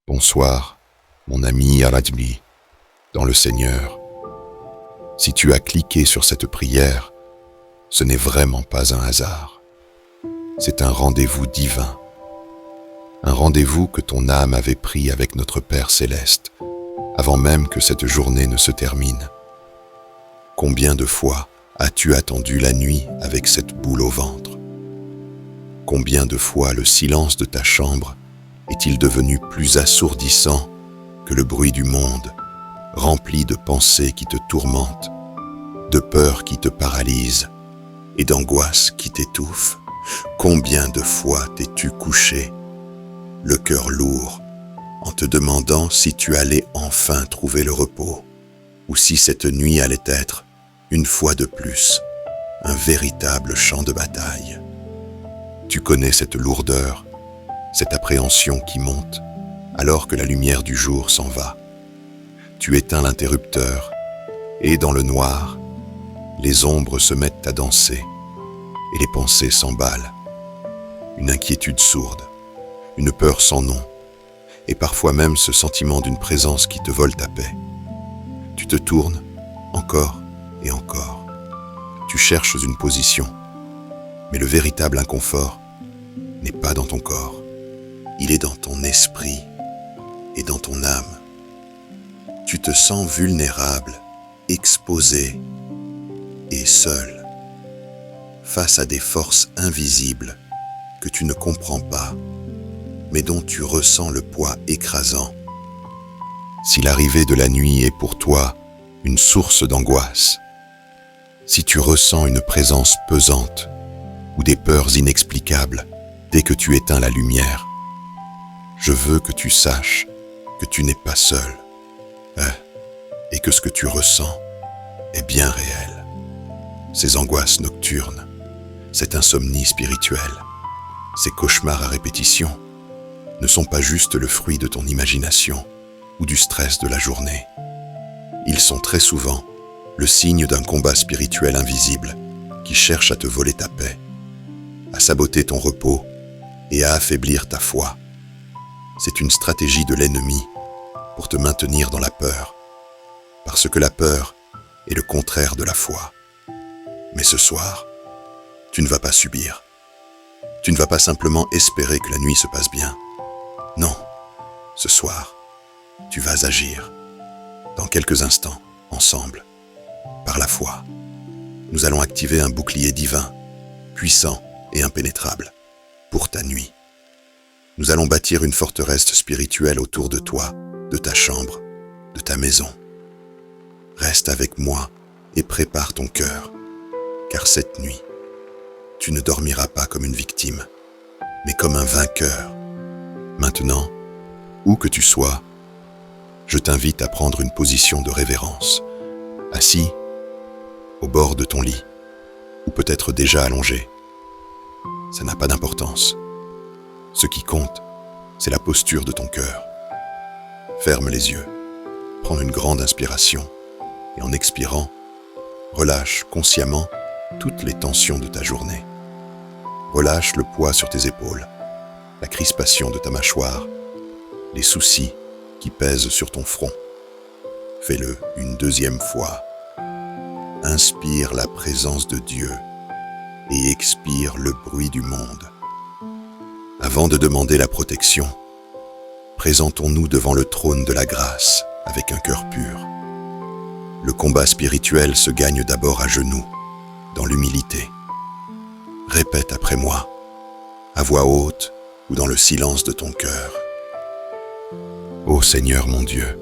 Bonsoir, mon ami Aradmi, dans le Seigneur. Si tu as cliqué sur cette prière, ce n'est vraiment pas un hasard. C'est un rendez-vous divin. Un rendez-vous que ton âme avait pris avec notre Père Céleste, avant même que cette journée ne se termine. Combien de fois as-tu attendu la nuit avec cette boule au ventre? Combien de fois le silence de ta chambre est-il devenu plus assourdissant que le bruit du monde, rempli de pensées qui te tourmentent, de peurs qui te paralysent et d'angoisses qui t'étouffent? Combien de fois t'es-tu couché, le cœur lourd, en te demandant si tu allais enfin trouver le repos, ou si cette nuit allait être, une fois de plus, un véritable champ de bataille? Tu connais cette lourdeur, cette appréhension qui monte, alors que la lumière du jour s'en va. Tu éteins l'interrupteur, et dans le noir, les ombres se mettent à danser, et les pensées s'emballent. Une inquiétude sourde, une peur sans nom, et parfois même ce sentiment d'une présence qui te vole ta paix. Tu te tournes, encore et encore. Tu cherches une position, mais le véritable inconfort n'est pas dans ton corps. Il est dans ton esprit et dans ton âme. Tu te sens vulnérable, exposé et seul, face à des forces invisibles que tu ne comprends pas, mais dont tu ressens le poids écrasant. Si l'arrivée de la nuit est pour toi une source d'angoisse, si tu ressens une présence pesante ou des peurs inexplicables dès que tu éteins la lumière, je veux que tu saches que tu n'es pas seul, et que ce que tu ressens est bien réel. Ces angoisses nocturnes, cette insomnie spirituelle, ces cauchemars à répétition ne sont pas juste le fruit de ton imagination ou du stress de la journée. Ils sont très souvent le signe d'un combat spirituel invisible qui cherche à te voler ta paix, à saboter ton repos et à affaiblir ta foi. C'est une stratégie de l'ennemi pour te maintenir dans la peur, parce que la peur est le contraire de la foi. Mais ce soir, tu ne vas pas subir. Tu ne vas pas simplement espérer que la nuit se passe bien. Non, ce soir, tu vas agir. Dans quelques instants, ensemble, par la foi, nous allons activer un bouclier divin, puissant et impénétrable, pour ta nuit. Nous allons bâtir une forteresse spirituelle autour de toi, de ta chambre, de ta maison. Reste avec moi et prépare ton cœur, car cette nuit, tu ne dormiras pas comme une victime, mais comme un vainqueur. Maintenant, où que tu sois, je t'invite à prendre une position de révérence, assis, au bord de ton lit, ou peut-être déjà allongé. Ça n'a pas d'importance. Ce qui compte, c'est la posture de ton cœur. Ferme les yeux, prends une grande inspiration et en expirant, relâche consciemment toutes les tensions de ta journée. Relâche le poids sur tes épaules, la crispation de ta mâchoire, les soucis qui pèsent sur ton front. Fais-le une deuxième fois. Inspire la présence de Dieu et expire le bruit du monde. Avant de demander la protection, présentons-nous devant le trône de la grâce avec un cœur pur. Le combat spirituel se gagne d'abord à genoux, dans l'humilité. Répète après moi, à voix haute ou dans le silence de ton cœur. Ô Seigneur mon Dieu,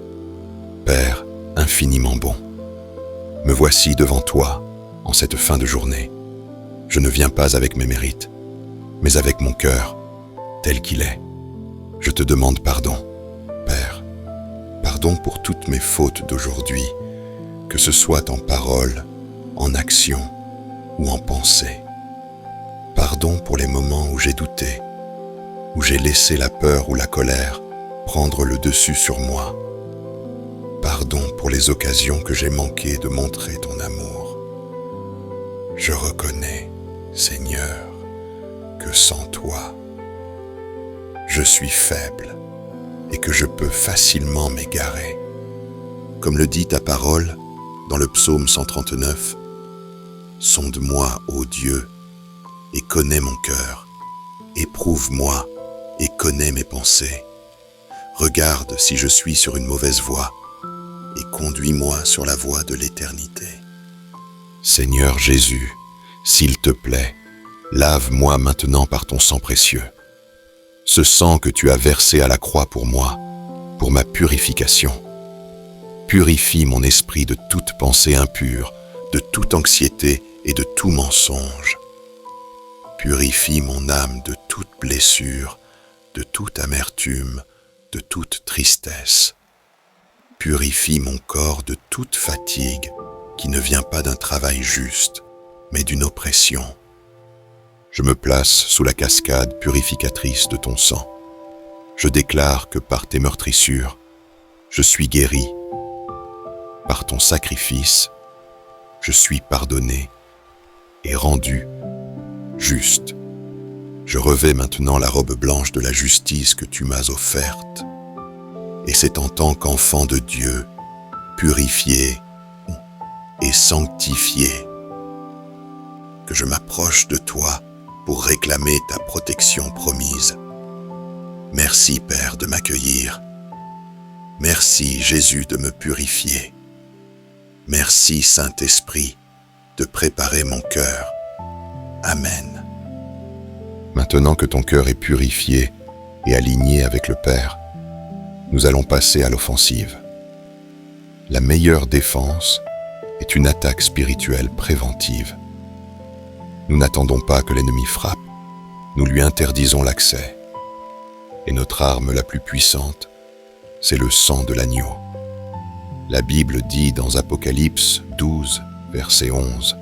Père infiniment bon, me voici devant toi en cette fin de journée. Je ne viens pas avec mes mérites, mais avec mon cœur, tel qu'il est. Je te demande pardon, Père. Pardon pour toutes mes fautes d'aujourd'hui, que ce soit en parole, en action ou en pensée. Pardon pour les moments où j'ai douté, où j'ai laissé la peur ou la colère prendre le dessus sur moi. Pardon pour les occasions que j'ai manqué de montrer ton amour. Je reconnais, Seigneur, que sans toi, je suis faible et que je peux facilement m'égarer. Comme le dit ta parole dans le psaume 139, « Sonde-moi, ô Dieu, et connais mon cœur, éprouve-moi et connais mes pensées. Regarde si je suis sur une mauvaise voie, et conduis-moi sur la voie de l'éternité. » Seigneur Jésus, s'il te plaît, lave-moi maintenant par ton sang précieux. Ce sang que tu as versé à la croix pour moi, pour ma purification. Purifie mon esprit de toute pensée impure, de toute anxiété et de tout mensonge. Purifie mon âme de toute blessure, de toute amertume, de toute tristesse. Purifie mon corps de toute fatigue qui ne vient pas d'un travail juste, mais d'une oppression. Je me place sous la cascade purificatrice de ton sang. Je déclare que par tes meurtrissures, je suis guéri. Par ton sacrifice, je suis pardonné et rendu juste. Je revêts maintenant la robe blanche de la justice que tu m'as offerte. Et c'est en tant qu'enfant de Dieu, purifié et sanctifié, que je m'approche de toi pour réclamer ta protection promise. Merci, Père, de m'accueillir. Merci, Jésus, de me purifier. Merci, Saint-Esprit, de préparer mon cœur. Amen. Maintenant que ton cœur est purifié et aligné avec le Père, nous allons passer à l'offensive. La meilleure défense est une attaque spirituelle préventive. Nous n'attendons pas que l'ennemi frappe, nous lui interdisons l'accès. Et notre arme la plus puissante, c'est le sang de l'agneau. La Bible dit dans Apocalypse 12, verset 11,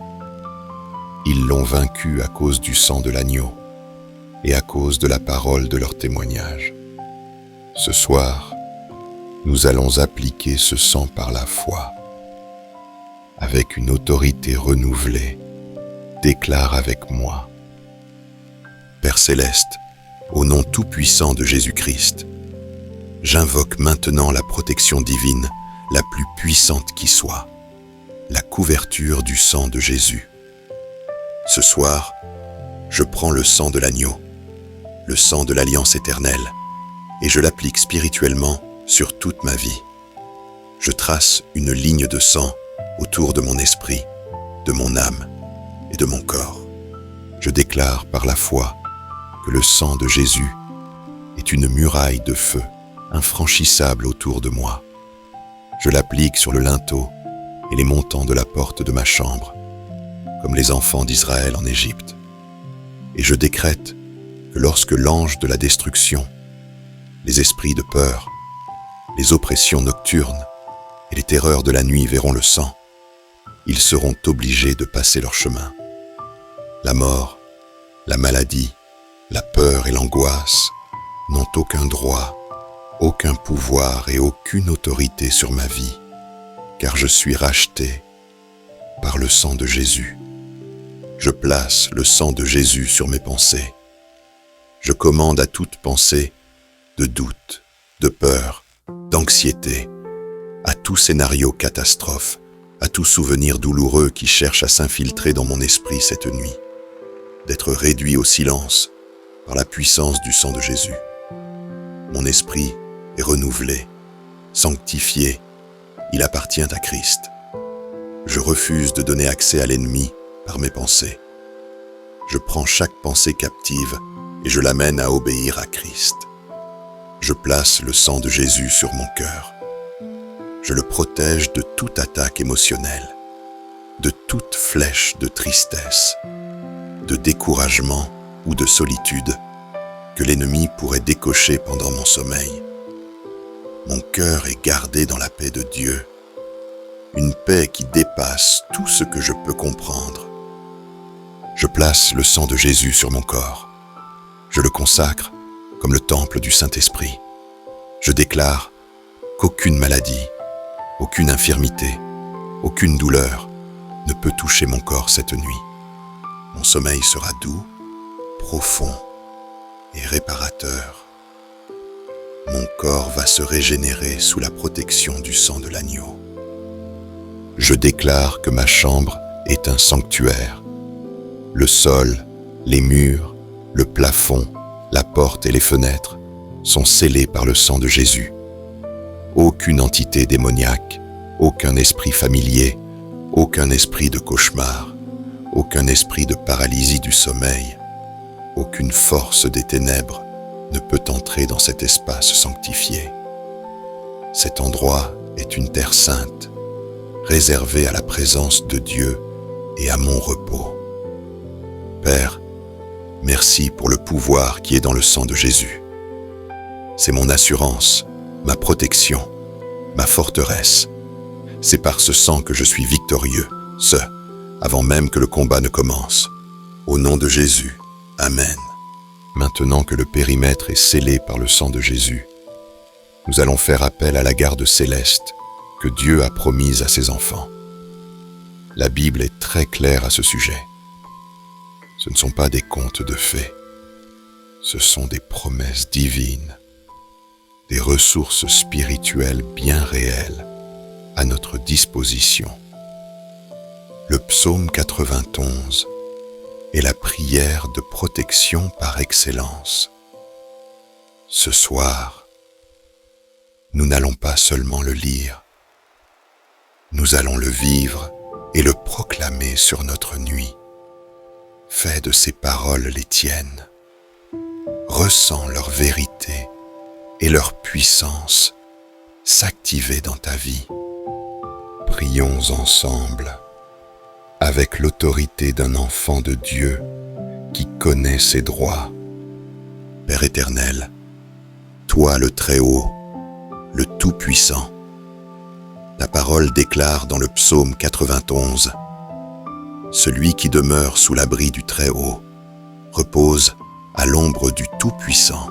« Ils l'ont vaincu à cause du sang de l'agneau et à cause de la parole de leur témoignage. » Ce soir, nous allons appliquer ce sang par la foi. Avec une autorité renouvelée, déclare avec moi. Père Céleste, au nom tout-puissant de Jésus-Christ, j'invoque maintenant la protection divine la plus puissante qui soit, la couverture du sang de Jésus. Ce soir, je prends le sang de l'agneau, le sang de l'alliance éternelle, et je l'applique spirituellement sur toute ma vie. Je trace une ligne de sang autour de mon esprit, de mon âme et de mon corps. Je déclare par la foi que le sang de Jésus est une muraille de feu infranchissable autour de moi. Je l'applique sur le linteau et les montants de la porte de ma chambre, comme les enfants d'Israël en Égypte. Et je décrète que lorsque l'ange de la destruction, les esprits de peur, les oppressions nocturnes et les terreurs de la nuit verront le sang, ils seront obligés de passer leur chemin. La mort, la maladie, la peur et l'angoisse n'ont aucun droit, aucun pouvoir et aucune autorité sur ma vie, car je suis racheté par le sang de Jésus. Je place le sang de Jésus sur mes pensées. Je commande à toute pensée de doute, de peur, d'anxiété, à tout scénario catastrophe, à tout souvenir douloureux qui cherche à s'infiltrer dans mon esprit cette nuit, d'être réduit au silence par la puissance du sang de Jésus. Mon esprit est renouvelé, sanctifié, il appartient à Christ. Je refuse de donner accès à l'ennemi par mes pensées. Je prends chaque pensée captive et je l'amène à obéir à Christ. Je place le sang de Jésus sur mon cœur. Je le protège de toute attaque émotionnelle, de toute flèche de tristesse, de découragement ou de solitude que l'ennemi pourrait décocher pendant mon sommeil. Mon cœur est gardé dans la paix de Dieu, une paix qui dépasse tout ce que je peux comprendre. Je place le sang de Jésus sur mon corps. Je le consacre comme le temple du Saint-Esprit. Je déclare qu'aucune maladie, aucune infirmité, aucune douleur ne peut toucher mon corps cette nuit. Mon sommeil sera doux, profond et réparateur. mon corps va se régénérer sous la protection du sang de l'agneau. Je déclare que ma chambre est un sanctuaire. Le sol, les murs, le plafond, la porte et les fenêtres sont scellés par le sang de Jésus. Aucune entité démoniaque, aucun esprit familier, aucun esprit de cauchemar, aucun esprit de paralysie du sommeil, aucune force des ténèbres ne peut entrer dans cet espace sanctifié. Cet endroit est une terre sainte, réservée à la présence de Dieu et à mon repos. Père, merci pour le pouvoir qui est dans le sang de Jésus. C'est mon assurance, ma protection, ma forteresse. C'est par ce sang que je suis victorieux, avant même que le combat ne commence. Au nom de Jésus, Amen. Maintenant que le périmètre est scellé par le sang de Jésus, nous allons faire appel à la garde céleste que Dieu a promise à ses enfants. La Bible est très claire à ce sujet. Ce ne sont pas des contes de fées, ce sont des promesses divines, des ressources spirituelles bien réelles à notre disposition. Le psaume 91 est la prière de protection par excellence. Ce soir, nous n'allons pas seulement le lire, nous allons le vivre et le proclamer sur notre nuit. Fais de ces paroles les tiennes. Ressens leur vérité et leur puissance s'activer dans ta vie. Prions ensemble avec l'autorité d'un enfant de Dieu qui connaît ses droits. Père éternel, toi le Très-Haut, le Tout-Puissant, ta parole déclare dans le psaume 91 « Celui qui demeure sous l'abri du Très-Haut repose à l'ombre du Tout-Puissant. »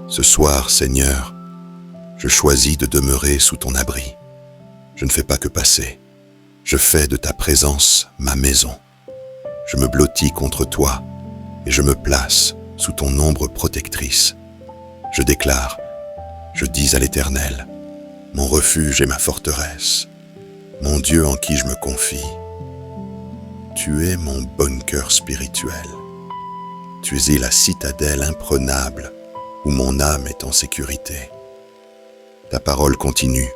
Ce soir, Seigneur, je choisis de demeurer sous ton abri. Je ne fais pas que passer. Je fais de ta présence ma maison. Je me blottis contre toi et je me place sous ton ombre protectrice. Je déclare, je dis à l'Éternel, mon refuge et ma forteresse, mon Dieu en qui je me confie. Tu es mon bunker spirituel. Tu es la citadelle imprenable où mon âme est en sécurité. Ta parole continue,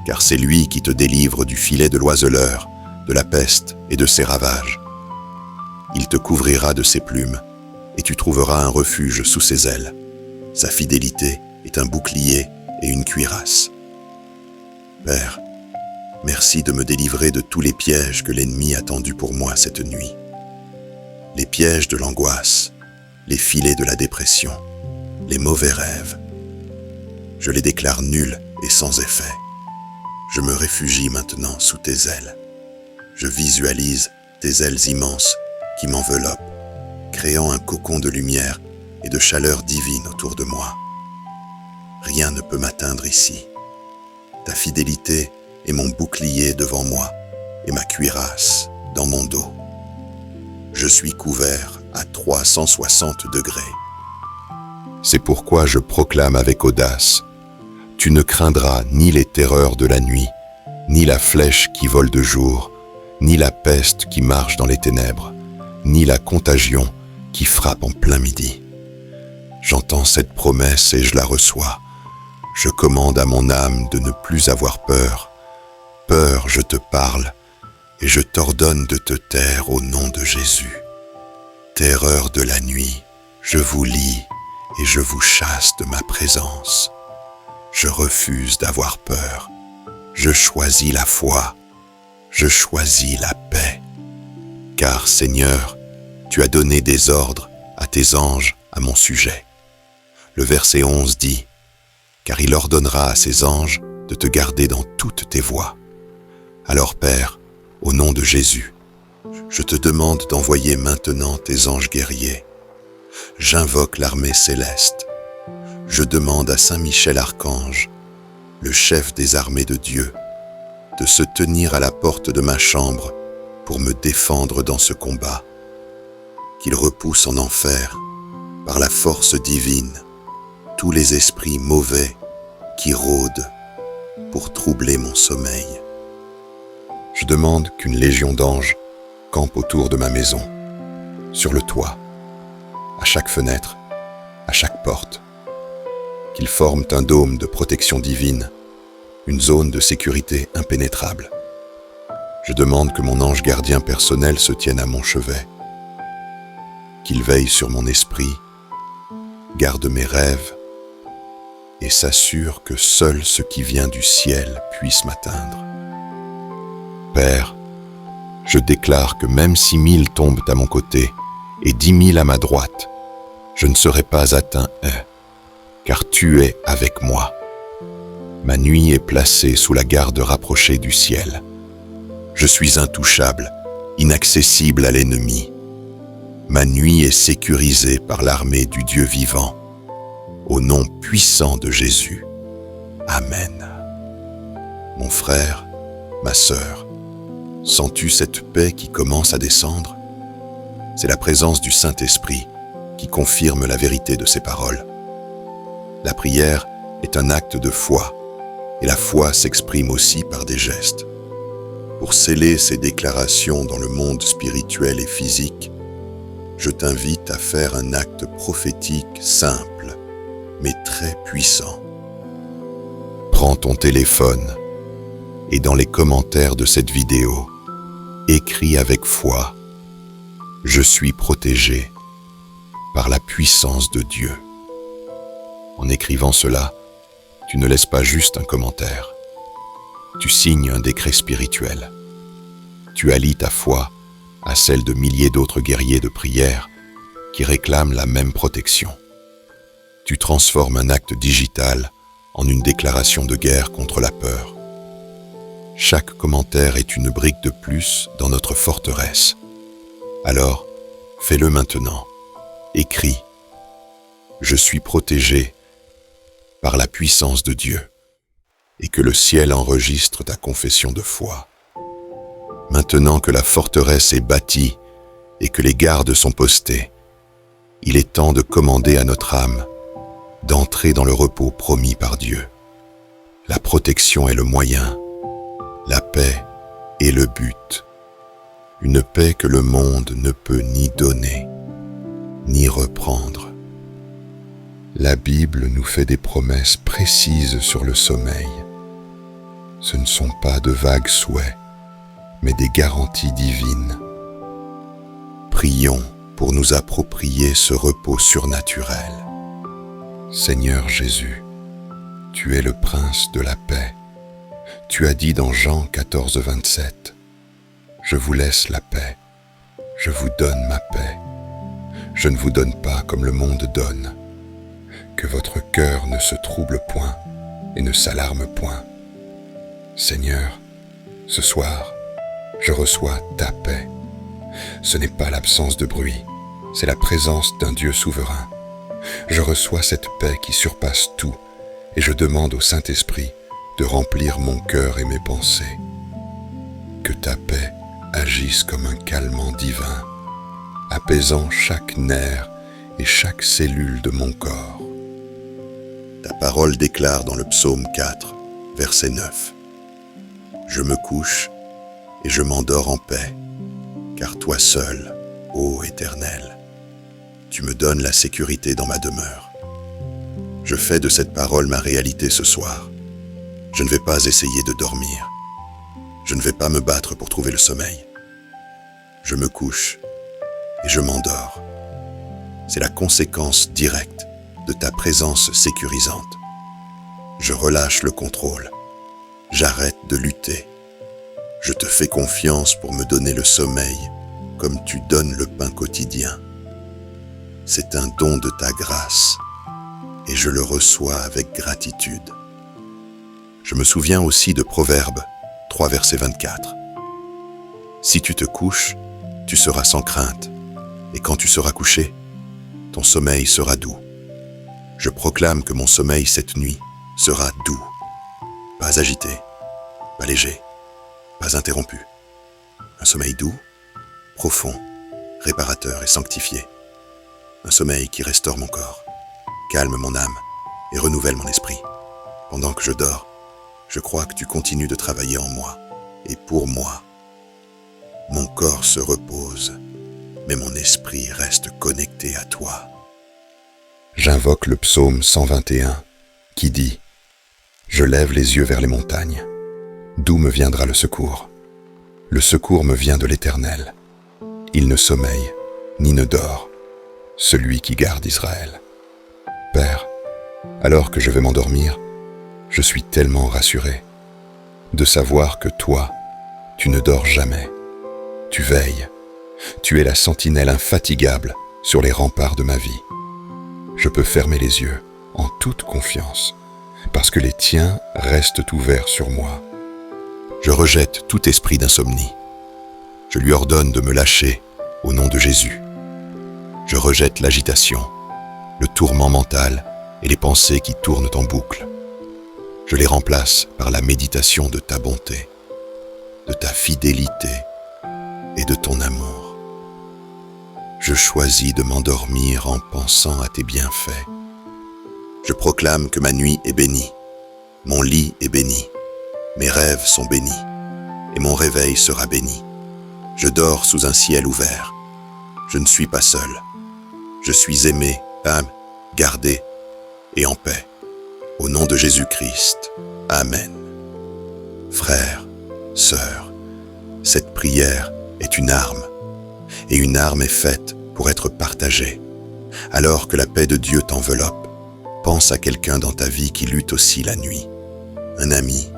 car c'est lui qui te délivre du filet de l'oiseleur, de la peste et de ses ravages. Il te couvrira de ses plumes, et tu trouveras un refuge sous ses ailes. Sa fidélité est un bouclier et une cuirasse. Père, merci de me délivrer de tous les pièges que l'ennemi a tendus pour moi cette nuit. Les pièges de l'angoisse, les filets de la dépression, les mauvais rêves. Je les déclare nuls et sans effet. Je me réfugie maintenant sous tes ailes. Je visualise tes ailes immenses qui m'enveloppent, créant un cocon de lumière et de chaleur divine autour de moi. Rien ne peut m'atteindre ici. Ta fidélité est mon bouclier devant moi et ma cuirasse dans mon dos. Je suis couvert à 360 degrés. C'est pourquoi je proclame avec audace: tu ne craindras ni les terreurs de la nuit, ni la flèche qui vole de jour, ni la peste qui marche dans les ténèbres, ni la contagion qui frappe en plein midi. J'entends cette promesse et je la reçois. Je commande à mon âme de ne plus avoir peur. Peur, je te parle, et je t'ordonne de te taire au nom de Jésus. Terreur de la nuit, je vous lie et je vous chasse de ma présence. Je refuse d'avoir peur. Je choisis la foi. Je choisis la paix. Car, Seigneur, tu as donné des ordres à tes anges à mon sujet. Le verset 11 dit « Car il ordonnera à ses anges de te garder dans toutes tes voies. » Alors, Père, au nom de Jésus, je te demande d'envoyer maintenant tes anges guerriers. J'invoque l'armée céleste. Je demande à Saint Michel Archange, le chef des armées de Dieu, de se tenir à la porte de ma chambre pour me défendre dans ce combat. Qu'il repousse en enfer, par la force divine, tous les esprits mauvais qui rôdent pour troubler mon sommeil. Je demande qu'une légion d'anges campe autour de ma maison, sur le toit, à chaque fenêtre, à chaque porte, qu'ils forment un dôme de protection divine, une zone de sécurité impénétrable. Je demande que mon ange gardien personnel se tienne à mon chevet, qu'il veille sur mon esprit, garde mes rêves et s'assure que seul ce qui vient du ciel puisse m'atteindre. Père, je déclare que même si 1000 tombent à mon côté et 10 000 à ma droite, je ne serai pas atteint, car tu es avec moi. Ma nuit est placée sous la garde rapprochée du ciel. Je suis intouchable, inaccessible à l'ennemi. Ma nuit est sécurisée par l'armée du Dieu vivant. Au nom puissant de Jésus. Amen. Mon frère, ma sœur, sens-tu cette paix qui commence à descendre? C'est la présence du Saint-Esprit qui confirme la vérité de ces paroles. La prière est un acte de foi, et la foi s'exprime aussi par des gestes. Pour sceller ces déclarations dans le monde spirituel et physique, je t'invite à faire un acte prophétique simple, mais très puissant. Prends ton téléphone et dans les commentaires de cette vidéo, écris avec foi « Je suis protégé par la puissance de Dieu ». En écrivant cela, tu ne laisses pas juste un commentaire. Tu signes un décret spirituel. Tu allies ta foi à celle de milliers d'autres guerriers de prière qui réclament la même protection. Tu transformes un acte digital en une déclaration de guerre contre la peur. Chaque commentaire est une brique de plus dans notre forteresse. Alors, fais-le maintenant. Écris « Je suis protégé par la puissance de Dieu » et que le ciel enregistre ta confession de foi. Maintenant que la forteresse est bâtie et que les gardes sont postés, il est temps de commander à notre âme d'entrer dans le repos promis par Dieu. La protection est le moyen, la paix est le but. Une paix que le monde ne peut ni donner, ni reprendre. La Bible nous fait des promesses précises sur le sommeil. Ce ne sont pas de vagues souhaits, mais des garanties divines. Prions pour nous approprier ce repos surnaturel. Seigneur Jésus, tu es le prince de la paix. Tu as dit dans Jean 14, 27, « Je vous laisse la paix, je vous donne ma paix. Je ne vous donne pas comme le monde donne. Que votre cœur ne se trouble point et ne s'alarme point. » Seigneur, ce soir, je reçois ta paix. Ce n'est pas l'absence de bruit, c'est la présence d'un Dieu souverain. Je reçois cette paix qui surpasse tout et je demande au Saint-Esprit de remplir mon cœur et mes pensées. Que ta paix agisse comme un calmant divin, apaisant chaque nerf et chaque cellule de mon corps. Ta parole déclare dans le psaume 4, verset 9. « Je me couche et je m'endors en paix, car toi seul, ô Éternel, tu me donnes la sécurité dans ma demeure. » Je fais de cette parole ma réalité ce soir. Je ne vais pas essayer de dormir. Je ne vais pas me battre pour trouver le sommeil. Je me couche et je m'endors. C'est la conséquence directe de ta présence sécurisante. Je relâche le contrôle. J'arrête de lutter. Je te fais confiance pour me donner le sommeil comme tu donnes le pain quotidien. C'est un don de ta grâce et je le reçois avec gratitude. Je me souviens aussi de Proverbes 3, verset 24. « Si tu te couches, tu seras sans crainte, et quand tu seras couché, ton sommeil sera doux. » Je proclame que mon sommeil cette nuit sera doux, pas agité, pas léger, pas interrompu. Un sommeil doux, profond, réparateur et sanctifié. Un sommeil qui restaure mon corps, calme mon âme et renouvelle mon esprit. Pendant que je dors, je crois que tu continues de travailler en moi et pour moi. Mon corps se repose, mais mon esprit reste connecté à toi. J'invoque le psaume 121 qui dit « Je lève les yeux vers les montagnes. D'où me viendra le secours ? Le secours me vient de l'Éternel. Il ne sommeille ni ne dort, celui qui garde Israël. » Père, alors que je vais m'endormir, je suis tellement rassuré de savoir que toi, tu ne dors jamais. Tu veilles. Tu es la sentinelle infatigable sur les remparts de ma vie. Je peux fermer les yeux en toute confiance parce que les tiens restent ouverts sur moi. Je rejette tout esprit d'insomnie. Je lui ordonne de me lâcher au nom de Jésus. Je rejette l'agitation, le tourment mental et les pensées qui tournent en boucle. Je les remplace par la méditation de ta bonté, de ta fidélité et de ton amour. Je choisis de m'endormir en pensant à tes bienfaits. Je proclame que ma nuit est bénie, mon lit est béni, mes rêves sont bénis et mon réveil sera béni. Je dors sous un ciel ouvert. Je ne suis pas seul. Je suis aimé, gardé et en paix. Au nom de Jésus-Christ. Amen. Frères, sœurs, cette prière est une arme, et une arme est faite pour être partagée. Alors que la paix de Dieu t'enveloppe, pense à quelqu'un dans ta vie qui lutte aussi la nuit. Un ami,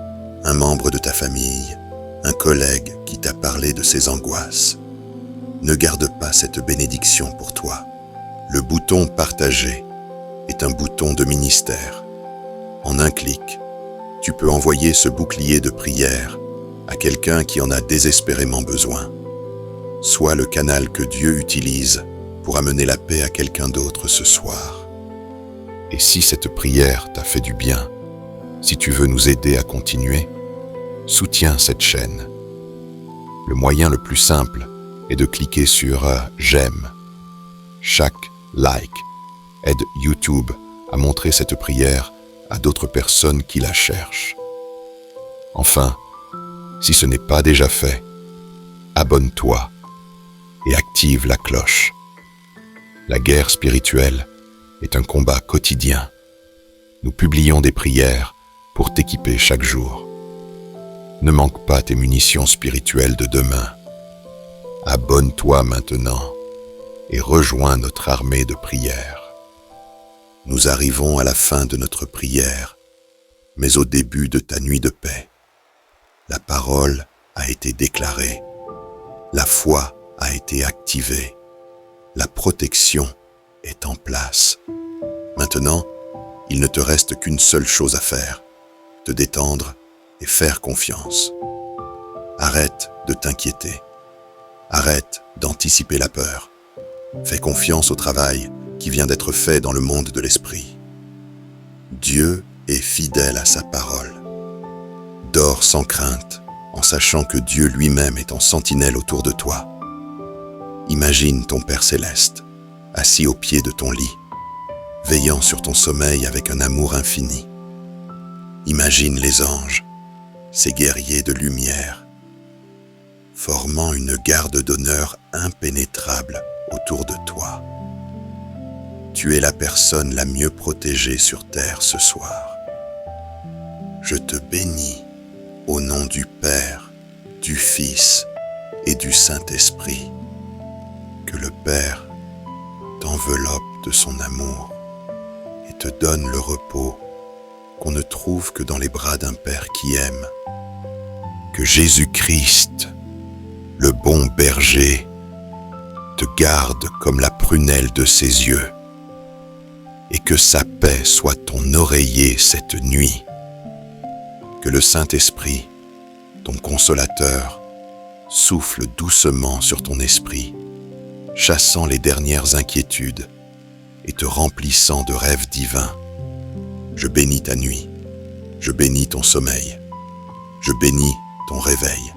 un membre de ta famille, un collègue qui t'a parlé de ses angoisses. Ne garde pas cette bénédiction pour toi. Le bouton « Partager » est un bouton de ministère. En un clic, tu peux envoyer ce bouclier de prière à quelqu'un qui en a désespérément besoin. Sois le canal que Dieu utilise pour amener la paix à quelqu'un d'autre ce soir. Et si cette prière t'a fait du bien, si tu veux nous aider à continuer, soutiens cette chaîne. Le moyen le plus simple est de cliquer sur « J'aime ». Chaque like aide YouTube à montrer cette prière à d'autres personnes qui la cherchent. Enfin, si ce n'est pas déjà fait, abonne-toi et active la cloche. La guerre spirituelle est un combat quotidien. Nous publions des prières pour t'équiper chaque jour. Ne manque pas tes munitions spirituelles de demain. Abonne-toi maintenant et rejoins notre armée de prières. Nous arrivons à la fin de notre prière, mais au début de ta nuit de paix. La parole a été déclarée, la foi a été activée, la protection est en place. Maintenant, il ne te reste qu'une seule chose à faire, te détendre et faire confiance. Arrête de t'inquiéter, arrête d'anticiper la peur. Fais confiance au travail qui vient d'être fait dans le monde de l'esprit. Dieu est fidèle à sa parole. Dors sans crainte, en sachant que Dieu lui-même est en sentinelle autour de toi. Imagine ton Père céleste, assis au pied de ton lit, veillant sur ton sommeil avec un amour infini. Imagine les anges, ces guerriers de lumière, formant une garde d'honneur impénétrable autour de toi. Tu es la personne la mieux protégée sur terre ce soir. Je te bénis au nom du Père, du Fils et du Saint-Esprit. Que le Père t'enveloppe de son amour et te donne le repos qu'on ne trouve que dans les bras d'un Père qui aime. Que Jésus-Christ, le bon berger, te garde comme la prunelle de ses yeux, et que sa paix soit ton oreiller cette nuit. Que le Saint-Esprit, ton consolateur, souffle doucement sur ton esprit, chassant les dernières inquiétudes et te remplissant de rêves divins. Je bénis ta nuit, je bénis ton sommeil, je bénis ton réveil.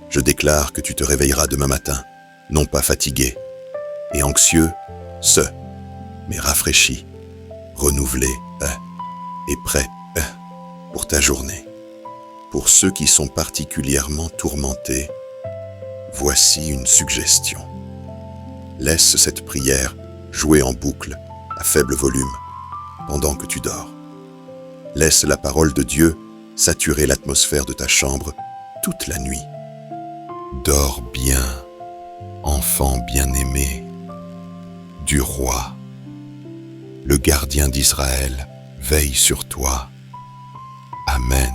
Je déclare que tu te réveilleras demain matin, non pas fatigué et anxieux, mais rafraîchi, renouvelé et prêt pour ta journée. Pour ceux qui sont particulièrement tourmentés, voici une suggestion. Laisse cette prière jouer en boucle à faible volume pendant que tu dors. Laisse la parole de Dieu saturer l'atmosphère de ta chambre toute la nuit. Dors bien, enfant bien-aimé du roi. Le gardien d'Israël veille sur toi. Amen.